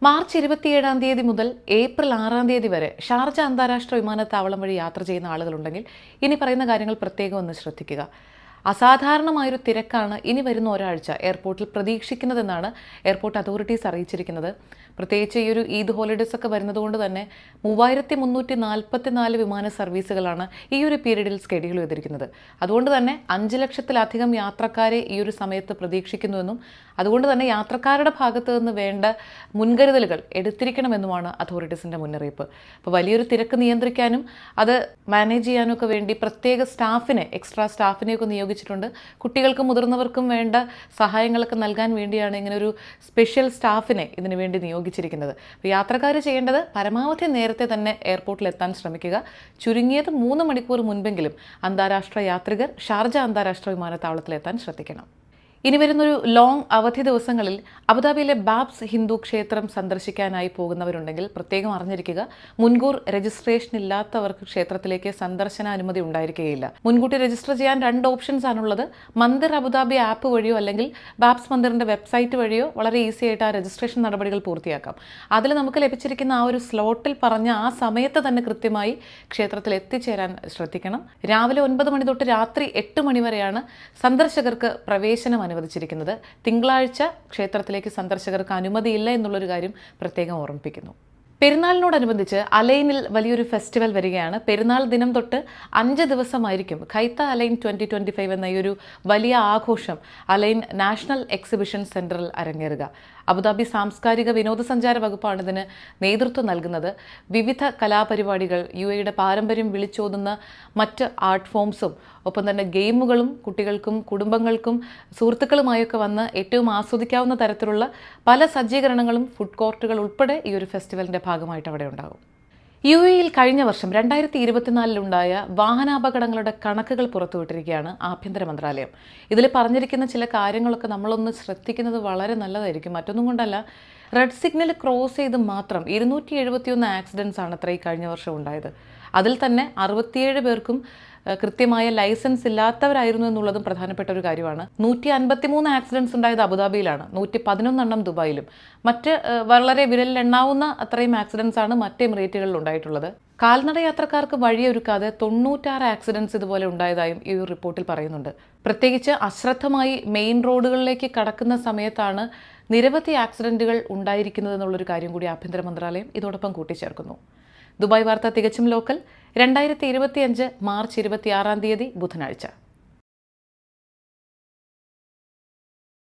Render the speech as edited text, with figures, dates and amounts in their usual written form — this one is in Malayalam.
മാർച്ച് 27-ാം തീയതി മുതൽ ഏപ്രിൽ 6-ാം തീയതി വരെ ഷാർജ അന്താരാഷ്ട്ര വിമാനത്താവളം വഴി യാത്ര ചെയ്യുന്ന ആളുകളുണ്ടെങ്കിൽ ഇനി പറയുന്ന കാര്യങ്ങൾ പ്രത്യേകം ഒന്ന് ശ്രദ്ധിക്കുക. അസാധാരണമായൊരു തിരക്കാണ് ഇനി വരുന്ന ഒരാഴ്ച എയർപോർട്ടിൽ പ്രതീക്ഷിക്കുന്നതെന്നാണ് എയർപോർട്ട് അതോറിറ്റീസ് അറിയിച്ചിരിക്കുന്നത്. പ്രത്യേകിച്ച് ഈ ഒരു ഈദ് ഹോളിഡേയ്സ് ഒക്കെ വരുന്നതുകൊണ്ട് തന്നെ 3344 വിമാന സർവീസുകളാണ് ഈ ഒരു പീരീഡിൽ സ്കെഡ്യൂൾ ചെയ്തിരിക്കുന്നത്. അതുകൊണ്ട് തന്നെ 5 ലക്ഷത്തിലധികം യാത്രക്കാരെ ഈ ഒരു സമയത്ത് പ്രതീക്ഷിക്കുന്നുവെന്നും അതുകൊണ്ട് തന്നെ യാത്രക്കാരുടെ ഭാഗത്തു നിന്ന് വേണ്ട മുൻകരുതലുകൾ എടുത്തിരിക്കണമെന്നുമാണ് അതോറിറ്റീസിൻ്റെ മുന്നറിയിപ്പ്. അപ്പോൾ വലിയൊരു തിരക്ക് നിയന്ത്രിക്കാനും അത് മാനേജ് ചെയ്യാനും ഒക്കെ വേണ്ടി പ്രത്യേക എക്സ്ട്രാ സ്റ്റാഫിനെയൊക്കെ നിയോഗിച്ചിട്ടുണ്ട്. കുട്ടികൾക്കും മുതിർന്നവർക്കും വേണ്ട സഹായങ്ങളൊക്കെ നൽകാൻ വേണ്ടിയാണ് ഇങ്ങനെ ഒരു സ്പെഷ്യൽ സ്റ്റാഫിനെ ഇതിനു വേണ്ടി നിയോഗിച്ചിരിക്കുന്നത്. അപ്പോൾ യാത്രക്കാർ ചെയ്യേണ്ടത് പരമാവധി നേരത്തെ തന്നെ എയർപോർട്ടിൽ എത്താൻ ശ്രമിക്കുക. ചുരുങ്ങിയത് 3 മണിക്കൂർ മുൻപെങ്കിലും അന്താരാഷ്ട്ര യാത്രികർ ഷാർജ അന്താരാഷ്ട്ര വിമാനത്താവളത്തിലെത്താൻ ശ്രദ്ധിക്കണം. ഇനി വരുന്നൊരു ലോങ് അവധി ദിവസങ്ങളിൽ അബുദാബിയിലെ ബാബ്സ് ഹിന്ദു ക്ഷേത്രം സന്ദർശിക്കാനായി പോകുന്നവരുണ്ടെങ്കിൽ പ്രത്യേകം അറിഞ്ഞിരിക്കുക. മുൻകൂർ രജിസ്ട്രേഷൻ ഇല്ലാത്തവർക്ക് ക്ഷേത്രത്തിലേക്ക് സന്ദർശന അനുമതി ഉണ്ടായിരിക്കുകയില്ല. മുൻകൂട്ടി രജിസ്റ്റർ ചെയ്യാൻ 2 ഓപ്ഷൻസ് ആണുള്ളത്. മന്ദിർ അബുദാബി ആപ്പ് വഴിയോ അല്ലെങ്കിൽ ബാബ്സ് മന്ദിറിൻ്റെ വെബ്സൈറ്റ് വഴിയോ വളരെ ഈസി ആയിട്ട് ആ രജിസ്ട്രേഷൻ നടപടികൾ പൂർത്തിയാക്കാം. അതിൽ നമുക്ക് ലഭിച്ചിരിക്കുന്ന ആ ഒരു സ്ലോട്ടിൽ പറഞ്ഞ ആ സമയത്ത് തന്നെ കൃത്യമായി ക്ഷേത്രത്തിൽ എത്തിച്ചേരാൻ ശ്രദ്ധിക്കണം. രാവിലെ 9 മണി തൊട്ട് രാത്രി 8 മണി വരെയാണ് സന്ദർശകർക്ക് പ്രവേശനം അനുവദിച്ചിരിക്കുന്നത്. തിങ്കളാഴ്ച ക്ഷേത്രത്തിലേക്ക് സന്ദർശകർക്ക് അനുമതിയില്ല എന്നുള്ളൊരു കാര്യം പ്രത്യേകം ഓർമ്മിപ്പിക്കുന്നു. പെരുന്നാളിനോടനുബന്ധിച്ച് അലൈനിൽ വലിയൊരു ഫെസ്റ്റിവൽ വരികയാണ്. പെരുന്നാൾ ദിനം തൊട്ട് 5 ദിവസമായിരിക്കും ഖൈത്ത അലൈൻ 2025 എന്ന ഈ ഒരു വലിയ ആഘോഷം അലൈൻ നാഷണൽ എക്സിബിഷൻ സെൻറ്ററിൽ അരങ്ങേറുക. അബുദാബി സാംസ്കാരിക വിനോദസഞ്ചാര വകുപ്പാണ് ഇതിന് നേതൃത്വം നൽകുന്നത്. വിവിധ കലാപരിപാടികൾ, UAEയുടെ പാരമ്പര്യം വിളിച്ചോതുന്ന മറ്റ് ആർട്ട് ഫോംസും ഒപ്പം തന്നെ ഗെയിമുകളും കുട്ടികൾക്കും കുടുംബങ്ങൾക്കും സുഹൃത്തുക്കളുമായൊക്കെ വന്ന് ഏറ്റവും ആസ്വദിക്കാവുന്ന തരത്തിലുള്ള പല സജ്ജീകരണങ്ങളും ഫുഡ് കോർട്ടുകൾ ഉൾപ്പെടെ ഈ ഒരു ഫെസ്റ്റിവലിൻ്റെ ഭാഗമായിട്ട് അവിടെ ഉണ്ടാകും. UAEയിൽ കഴിഞ്ഞ വർഷം 2024 വാഹനാപകടങ്ങളുടെ കണക്കുകൾ പുറത്തുവിട്ടിരിക്കുകയാണ് ആഭ്യന്തര മന്ത്രാലയം. ഇതിൽ പറഞ്ഞിരിക്കുന്ന ചില കാര്യങ്ങളൊക്കെ നമ്മളൊന്ന് ശ്രദ്ധിക്കുന്നത് വളരെ നല്ലതായിരിക്കും. മറ്റൊന്നും കൊണ്ടല്ല, റെഡ് സിഗ്നൽ ക്രോസ് ചെയ്ത് മാത്രം 271 ആക്സിഡൻസ് ആണ് അത്ര ഈ കഴിഞ്ഞ വർഷം ഉണ്ടായത്. അതിൽ തന്നെ 67 പേർക്കും കൃത്യമായ ലൈസൻസ് ഇല്ലാത്തവരായിരുന്നു എന്നുള്ളതും പ്രധാനപ്പെട്ട ഒരു കാര്യമാണ്. 153 ആക്സിഡൻസ് ഉണ്ടായത് അബുദാബിയിലാണ്, 111 ദുബായിലും. മറ്റ് വളരെ വിരലിലെണ്ണാവുന്ന അത്രയും ആക്സിഡൻസ് ആണ് മറ്റ് എമിറേറ്റുകളിൽ ഉണ്ടായിട്ടുള്ളത്. കാൽനട യാത്രക്കാർക്ക് വഴിയൊരുക്കാതെ 96 ആക്സിഡൻസ് ഇതുപോലെ ഉണ്ടായതായും ഈ ഒരു റിപ്പോർട്ടിൽ പറയുന്നുണ്ട്. പ്രത്യേകിച്ച് അശ്രദ്ധമായി മെയിൻ റോഡുകളിലേക്ക് കടക്കുന്ന സമയത്താണ് നിരവധി ആക്സിഡൻറ്റുകൾ ഉണ്ടായിരിക്കുന്നത് എന്നുള്ളൊരു കാര്യം കൂടി ആഭ്യന്തര മന്ത്രാലയം ഇതോടൊപ്പം കൂട്ടിച്ചേർക്കുന്നു. ദുബായ് വാർത്ത തികച്ചും ലോക്കൽ, 2025 മാർച്ച് 26-ാം തീയതി ബുധനാഴ്ച.